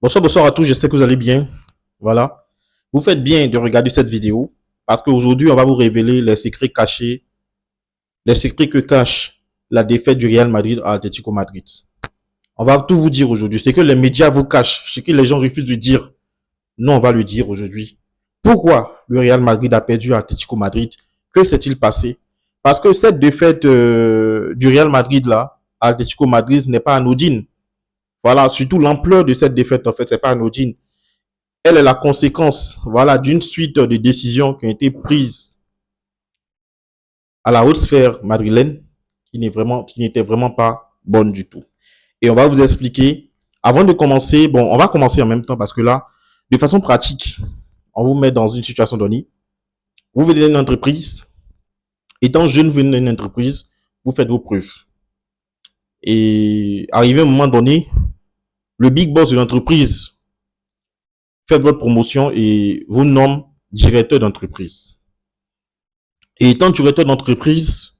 Bonsoir, bonsoir à tous, j'espère que vous allez bien. Voilà. Vous faites bien de regarder cette vidéo parce qu'aujourd'hui, on va vous révéler les secrets cachés, les secrets que cache la défaite du Real Madrid à Atlético Madrid. On va tout vous dire aujourd'hui. Ce que les médias vous cachent, ce que les gens refusent de dire, nous, on va le dire aujourd'hui. Pourquoi le Real Madrid a perdu à Atlético Madrid? Que s'est-il passé? Parce que cette défaite du Real Madrid là, à Atlético Madrid, n'est pas anodine. Voilà, surtout l'ampleur de cette défaite, en fait, c'est pas anodine. Elle est la conséquence, voilà, d'une suite de décisions qui ont été prises à la haute sphère madrilène qui n'était vraiment pas bonne du tout. Et on va vous expliquer, avant de commencer, bon, on va commencer en même temps parce que là, de façon pratique, on vous met dans une situation donnée. Vous venez d'une entreprise, étant jeune, vous venez d'une entreprise, vous faites vos preuves. Et arrivé à un moment donné, le big boss de l'entreprise fait votre promotion et vous nomme directeur d'entreprise. Et étant directeur d'entreprise,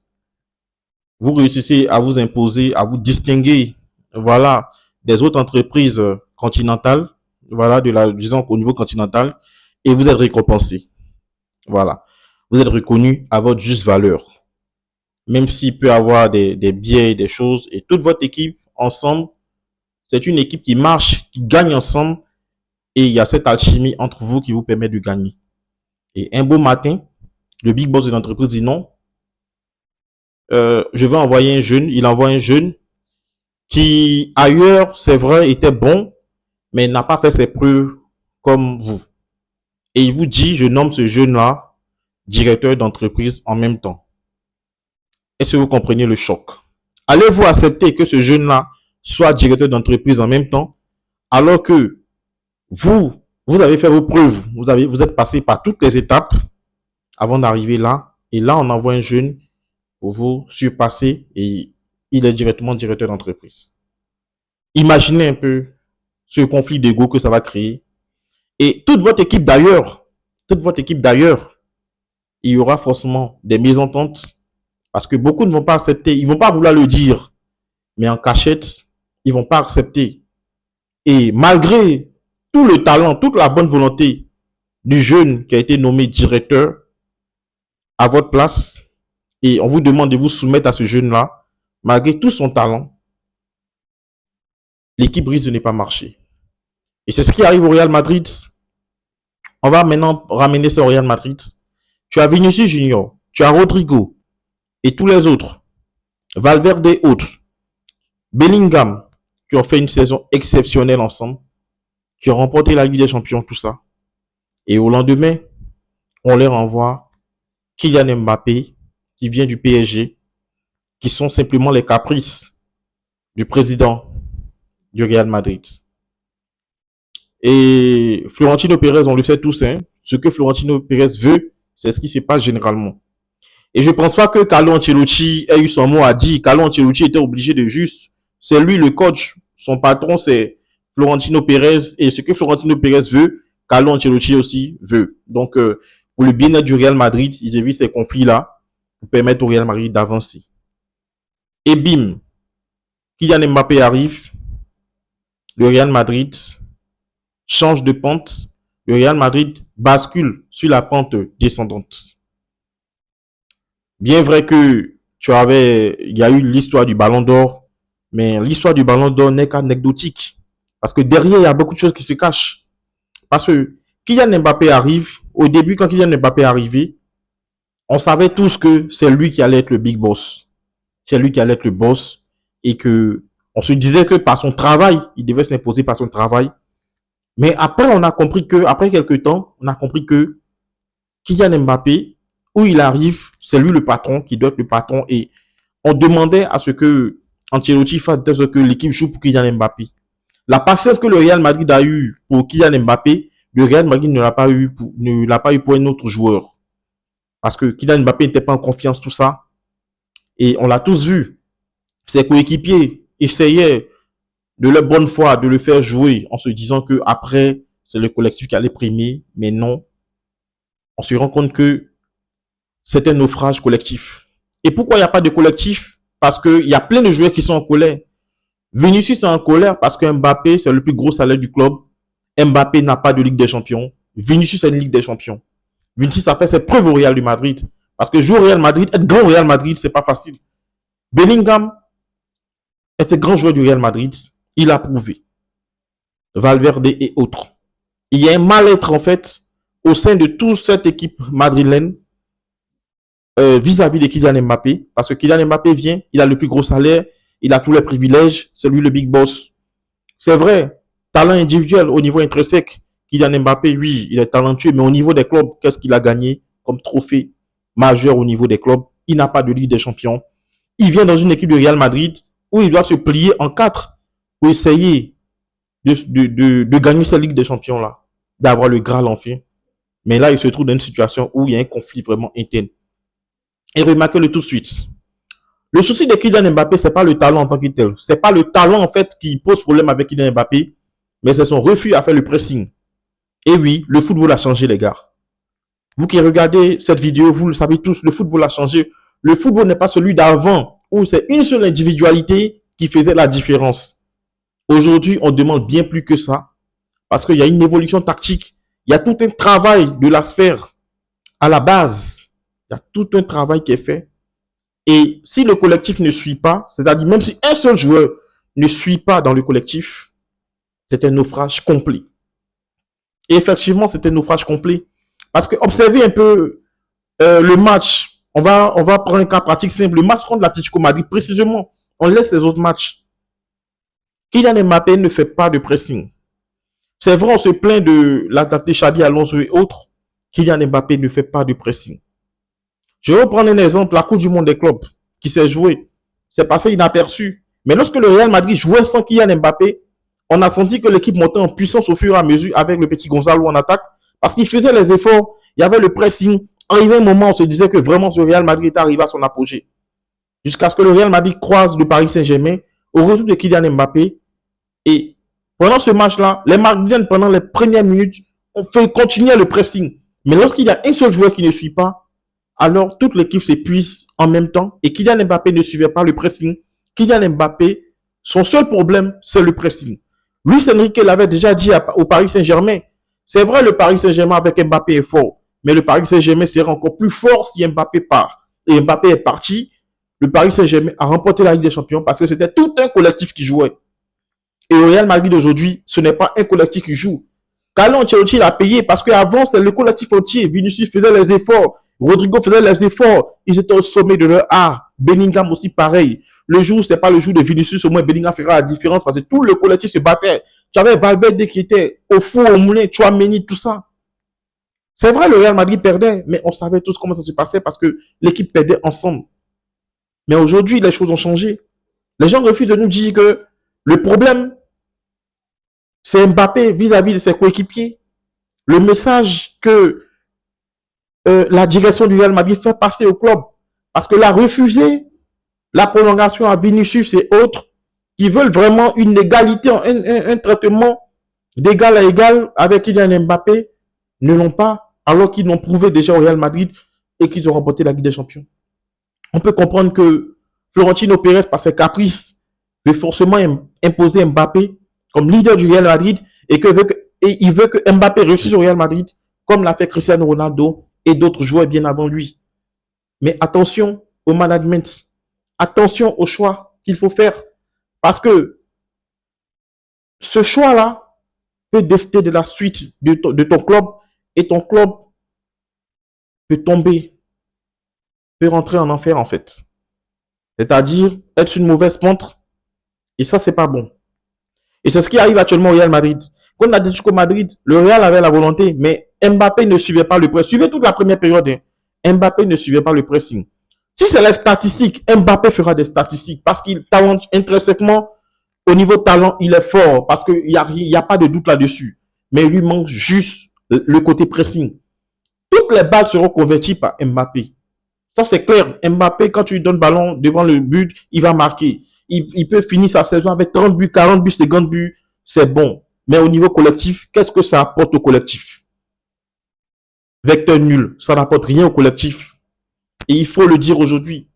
vous réussissez à vous imposer, à vous distinguer, voilà, des autres entreprises continentales, voilà, disons au niveau continental, et vous êtes récompensé. Voilà. Vous êtes reconnu à votre juste valeur. Même s'il peut y avoir des biais, des choses, et toute votre équipe ensemble, c'est une équipe qui marche, qui gagne ensemble, et il y a cette alchimie entre vous qui vous permet de gagner. Et un beau matin, le big boss de l'entreprise dit non, je vais envoyer un jeune, il envoie un jeune qui ailleurs, c'est vrai, était bon, mais n'a pas fait ses preuves comme vous. Et il vous dit, je nomme ce jeune-là directeur d'entreprise en même temps. Est-ce que vous comprenez le choc? Allez-vous accepter que ce jeune-là soit directeur d'entreprise en même temps, alors que vous avez fait vos preuves, vous êtes passé par toutes les étapes avant d'arriver là, et là, on envoie un jeune pour vous surpasser et il est directement directeur d'entreprise. Imaginez un peu ce conflit d'ego que ça va créer. Et toute votre équipe d'ailleurs, il y aura forcément des mésententes parce que beaucoup ne vont pas accepter, ils vont pas vouloir le dire, mais en cachette, ils vont pas accepter. Et malgré tout le talent, toute la bonne volonté du jeune qui a été nommé directeur à votre place, et on vous demande de vous soumettre à ce jeune-là, malgré tout son talent, l'équipe risque de ne pas marcher. Et c'est ce qui arrive au Real Madrid. On va maintenant ramener ça au Real Madrid. Tu as Vinicius Junior, tu as Rodrigo et tous les autres. Valverde et autres. Bellingham, qui ont fait une saison exceptionnelle ensemble, qui ont remporté la Ligue des Champions, tout ça. Et au lendemain, on leur envoie Kylian Mbappé, qui vient du PSG, qui sont simplement les caprices du président du Real Madrid. Et Florentino Pérez, on le sait tous, hein, ce que Florentino Pérez veut, c'est ce qui se passe généralement. Et je pense pas que Carlo Ancelotti ait eu son mot à dire. Carlo Ancelotti était obligé de juste. C'est lui le coach. Son patron, c'est Florentino Pérez. Et ce que Florentino Pérez veut, Carlo Ancelotti aussi veut. Donc, pour le bien-être du Real Madrid, ils évitent ces conflits-là pour permettre au Real Madrid d'avancer. Et bim, Kylian Mbappé arrive. Le Real Madrid change de pente. Le Real Madrid bascule sur la pente descendante. Bien vrai que il y a eu l'histoire du Ballon d'Or, mais l'histoire du Ballon d'Or n'est qu'anecdotique. Parce que derrière, il y a beaucoup de choses qui se cachent. Parce que Kylian Mbappé arrive, au début, quand Kylian Mbappé est arrivé, on savait tous que c'est lui qui allait être le big boss. C'est lui qui allait être le boss. Et que on se disait que par son travail, il devait s'imposer par son travail. Mais après, on a compris que, après quelques temps, on a compris que Kylian Mbappé, où il arrive, c'est lui le patron qui doit être le patron. Et on demandait à ce que Ancelotti fasse de ce que l'équipe joue pour Kylian Mbappé. La patience que le Real Madrid a eu pour Kylian Mbappé, le Real Madrid ne l'a pas eu pour un autre joueur. Parce que Kylian Mbappé n'était pas en confiance, tout ça. Et on l'a tous vu. Ses coéquipiers essayaient de leur bonne foi de le faire jouer en se disant que après c'est le collectif qui allait primer. Mais non. On se rend compte que c'est un naufrage collectif. Et pourquoi il n'y a pas de collectif? Parce qu'il y a plein de joueurs qui sont en colère. Vinicius est en colère parce que Mbappé, c'est le plus gros salaire du club. Mbappé n'a pas de Ligue des Champions. Vinicius a une Ligue des Champions. Vinicius a fait ses preuves au Real de Madrid. Parce que jouer au Real Madrid, être grand au Real Madrid, c'est pas facile. Bellingham était grand joueur du Real Madrid. Il a prouvé. Valverde et autres. Il y a un mal-être, en fait, au sein de toute cette équipe madrilène vis-à-vis de Kylian Mbappé. Parce que Kylian Mbappé vient, il a le plus gros salaire, il a tous les privilèges, c'est lui le big boss. C'est vrai, talent individuel au niveau intrinsèque. Kylian Mbappé, oui, il est talentueux, mais au niveau des clubs, qu'est-ce qu'il a gagné comme trophée majeur au niveau des clubs? Il n'a pas de Ligue des Champions. Il vient dans une équipe de Real Madrid où il doit se plier en quatre pour essayer de gagner cette Ligue des Champions-là, d'avoir le Graal enfin. Mais là, il se trouve dans une situation où il y a un conflit vraiment interne. Et remarquez-le tout de suite. Le souci de Kylian Mbappé, c'est pas le talent en tant que tel. C'est pas le talent, en fait, qui pose problème avec Kylian Mbappé, mais c'est son refus à faire le pressing. Et oui, le football a changé, les gars. Vous qui regardez cette vidéo, vous le savez tous, le football a changé. Le football n'est pas celui d'avant, où c'est une seule individualité qui faisait la différence. Aujourd'hui, on demande bien plus que ça, parce qu'il y a une évolution tactique. Il y a tout un travail de la sphère à la base. Il y a tout un travail qui est fait. Et si le collectif ne suit pas, c'est-à-dire même si un seul joueur ne suit pas dans le collectif, c'est un naufrage complet. Et effectivement, c'est un naufrage complet. Parce que observez un peu le match. On va prendre un cas pratique simple. Le match contre l'Atlético Madrid, précisément, on laisse les autres matchs. Kylian Mbappé ne fait pas de pressing. C'est vrai, on se plaint de l'attaque de Xabi Alonso et autres. Kylian Mbappé ne fait pas de pressing. Je vais prendre un exemple, la Coupe du Monde des clubs qui s'est jouée. C'est passé inaperçu. Mais lorsque le Real Madrid jouait sans Kylian Mbappé, on a senti que l'équipe montait en puissance au fur et à mesure avec le petit Gonzalo en attaque. Parce qu'il faisait les efforts, il y avait le pressing. Arrivé un moment, on se disait que vraiment ce Real Madrid était arrivé à son apogée. Jusqu'à ce que le Real Madrid croise le Paris Saint-Germain au retour de Kylian Mbappé. Et pendant ce match-là, les Madridiens, pendant les premières minutes, ont fait continuer le pressing. Mais lorsqu'il y a un seul joueur qui ne suit pas, alors toute l'équipe s'épuise en même temps. Et Kylian Mbappé ne suivait pas le pressing. Kylian Mbappé, son seul problème, c'est le pressing. Luis Enrique l'avait déjà dit au Paris Saint-Germain. C'est vrai, le Paris Saint-Germain avec Mbappé est fort. Mais le Paris Saint-Germain sera encore plus fort si Mbappé part. Et Mbappé est parti. Le Paris Saint-Germain a remporté la Ligue des Champions parce que c'était tout un collectif qui jouait. Et au Real Madrid aujourd'hui, ce n'est pas un collectif qui joue. Carlo Ancelotti l'a payé parce qu'avant, c'est le collectif entier. Vinicius faisait les efforts. Rodrigo faisait les efforts. Ils étaient au sommet de leur art. Bellingham aussi pareil. Le jour, c'est pas le jour de Vinicius, au moins Bellingham fera la différence parce que tout le collectif se battait. Tu avais Valverde qui était au four, au moulin, Tchouaméni, tout ça. C'est vrai, le Real Madrid perdait, mais on savait tous comment ça se passait parce que l'équipe perdait ensemble. Mais aujourd'hui, les choses ont changé. Les gens refusent de nous dire que le problème, c'est Mbappé vis-à-vis de ses coéquipiers. Le message que la direction du Real Madrid fait passer au club, parce que là, refuser la prolongation à Vinicius et autres, qui veulent vraiment une égalité, un traitement d'égal à égal avec Kylian Mbappé, ne l'ont pas, alors qu'ils l'ont prouvé déjà au Real Madrid et qu'ils ont remporté la Ligue des Champions. On peut comprendre que Florentino Pérez, par ses caprices, veut forcément imposer Mbappé comme leader du Real Madrid et il veut que Mbappé réussisse au Real Madrid, comme l'a fait Cristiano Ronaldo et d'autres joueurs bien avant lui. Mais attention au management, attention au choix qu'il faut faire, parce que ce choix-là peut décider de la suite de ton club et ton club peut tomber, peut rentrer en enfer en fait. C'est-à-dire être une mauvaise pente et ça, c'est pas bon. Et c'est ce qui arrive actuellement au Real Madrid. Quand on a dit qu'au Madrid, le Real avait la volonté, mais Mbappé ne suivait pas le pressing. Suivait toute la première période. Mbappé ne suivait pas le pressing. Si c'est les statistiques, Mbappé fera des statistiques parce qu'il talente intrinsèquement, au niveau talent, il est fort parce qu'il n'y a pas de doute là-dessus. Mais il lui manque juste le côté pressing. Toutes les balles seront converties par Mbappé. Ça, c'est clair. Mbappé, quand tu lui donnes le ballon devant le but, il va marquer. Il peut finir sa saison avec 30 buts, 40 buts, 50 buts. C'est bon. Mais au niveau collectif, qu'est-ce que ça apporte au collectif? Vecteur nul. Ça n'apporte rien au collectif. Et il faut le dire aujourd'hui.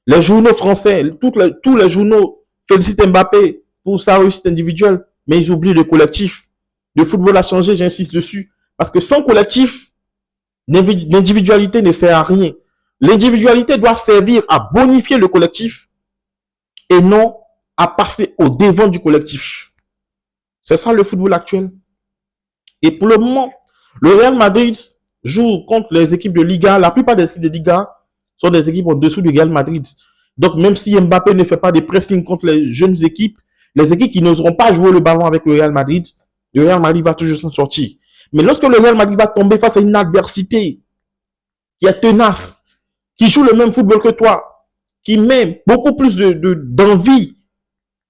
Les journaux français, tous les journaux félicitent Mbappé pour sa réussite individuelle, mais ils oublient le collectif. Le football a changé, j'insiste dessus. Parce que sans collectif, l'individualité ne sert à rien. L'individualité doit servir à bonifier le collectif et non à passer au devant du collectif. C'est ça le football actuel. Et pour le moment, le Real Madrid joue contre les équipes de Liga. La plupart des équipes de Liga sont des équipes en dessous du Real Madrid. Donc, même si Mbappé ne fait pas de pressing contre les jeunes équipes, les équipes qui n'oseront pas jouer le ballon avec le Real Madrid va toujours s'en sortir. Mais lorsque le Real Madrid va tomber face à une adversité qui est tenace, qui joue le même football que toi, qui met beaucoup plus d'envie.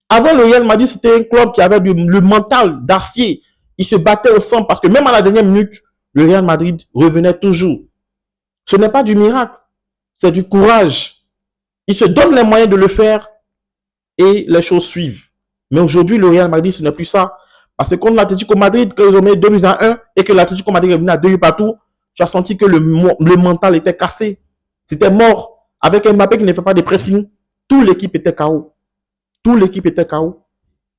Avant, le Real Madrid, c'était un club qui avait le mental d'acier. Il se battait au sang parce que même à la dernière minute, le Real Madrid revenait toujours. Ce n'est pas du miracle, c'est du courage. Il se donne les moyens de le faire et les choses suivent. Mais aujourd'hui, le Real Madrid, ce n'est plus ça. Parce que contre l'Atlético Madrid, quand ils ont mis 2-1 et que l'Atlético Madrid est venu à 2 partout, tu as senti que le mental était cassé. C'était mort. Avec un Mbappé qui ne fait pas de pressing, toute l'équipe était KO. Toute l'équipe était KO.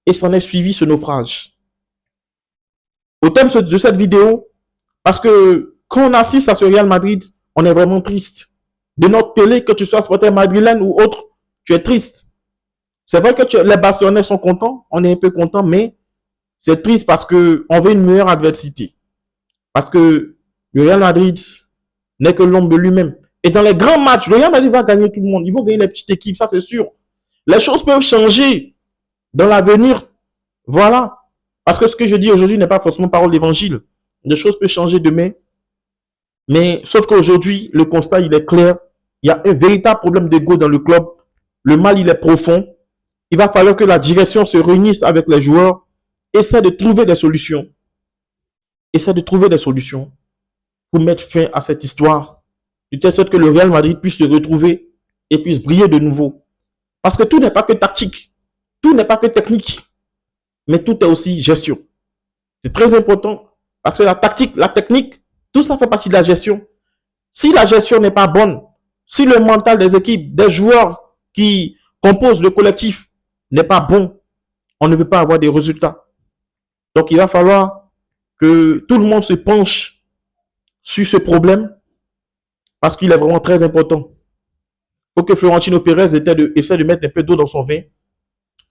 Et s'en est suivi ce naufrage. Au thème de cette vidéo, parce que quand on assiste à ce Real Madrid, on est vraiment triste. De notre télé, que tu sois supporter madrilène ou autre, tu es triste. C'est vrai que les Barcelonais sont contents, on est un peu contents, mais c'est triste parce qu'on veut une meilleure adversité. Parce que le Real Madrid n'est que l'ombre de lui-même. Et dans les grands matchs, le Real Madrid va gagner tout le monde. Ils vont gagner les petites équipes, ça c'est sûr. Les choses peuvent changer dans l'avenir. Voilà. Parce que ce que je dis aujourd'hui n'est pas forcément parole d'évangile. Les choses peuvent changer demain. Mais sauf qu'aujourd'hui, le constat, il est clair. Il y a un véritable problème d'ego dans le club. Le mal, il est profond. Il va falloir que la direction se réunisse avec les joueurs. Essaie de trouver des solutions. Essaie de trouver des solutions pour mettre fin à cette histoire. De telle sorte que le Real Madrid puisse se retrouver et puisse briller de nouveau. Parce que tout n'est pas que tactique. Tout n'est pas que technique. Mais tout est aussi gestion. C'est très important. Parce que la tactique, la technique, tout ça fait partie de la gestion. Si la gestion n'est pas bonne, si le mental des équipes, des joueurs qui composent le collectif n'est pas bon, on ne peut pas avoir des résultats. Donc, il va falloir que tout le monde se penche sur ce problème parce qu'il est vraiment très important. Il faut que Florentino Pérez essaie de mettre un peu d'eau dans son vin,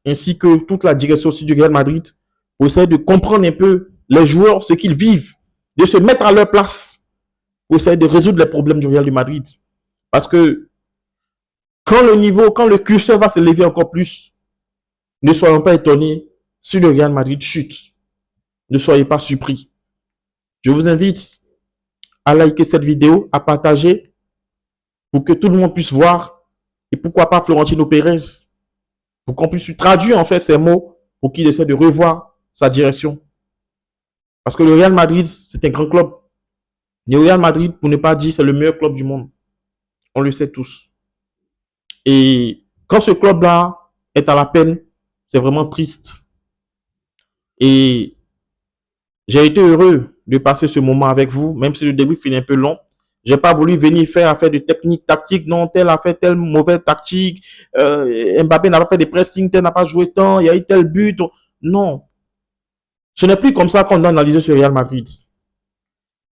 ainsi que toute la direction aussi du Real Madrid, pour essayer de comprendre un peu les joueurs, ce qu'ils vivent, de se mettre à leur place, pour essayer de résoudre les problèmes du Real Madrid. Parce que quand le curseur va se lever encore plus, ne soyons pas étonnés si le Real Madrid chute. Ne soyez pas surpris. Je vous invite à liker cette vidéo, à partager pour que tout le monde puisse voir et pourquoi pas Florentino Pérez, pour qu'on puisse traduire en fait ces mots pour qu'il essaie de revoir sa direction. Parce que le Real Madrid, c'est un grand club. Le Real Madrid, pour ne pas dire, c'est le meilleur club du monde. On le sait tous. Et quand ce club-là est à la peine, c'est vraiment triste. Et j'ai été heureux de passer ce moment avec vous, même si le début finit un peu long. J'ai pas voulu venir faire affaire de technique, tactique. Non, tel a fait telle mauvaise tactique. Mbappé n'a pas fait de pressing, tel n'a pas joué tant. Il y a eu tel but. Non. Ce n'est plus comme ça qu'on doit analyser ce Real Madrid.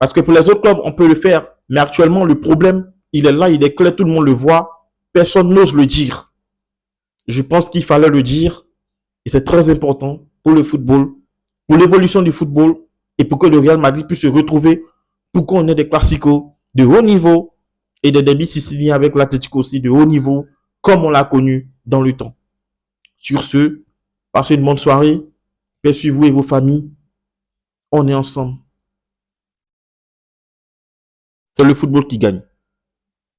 Parce que pour les autres clubs, on peut le faire. Mais actuellement, le problème, il est là, il est clair, tout le monde le voit. Personne n'ose le dire. Je pense qu'il fallait le dire. Et c'est très important pour le football, pour l'évolution du football et pour que le Real Madrid puisse se retrouver, pour qu'on ait des classicos de haut niveau et des débits siciliens avec l'Atlético aussi de haut niveau, comme on l'a connu dans le temps. Sur ce, passez une bonne soirée. Paix sur vous et vos familles. On est ensemble. C'est le football qui gagne.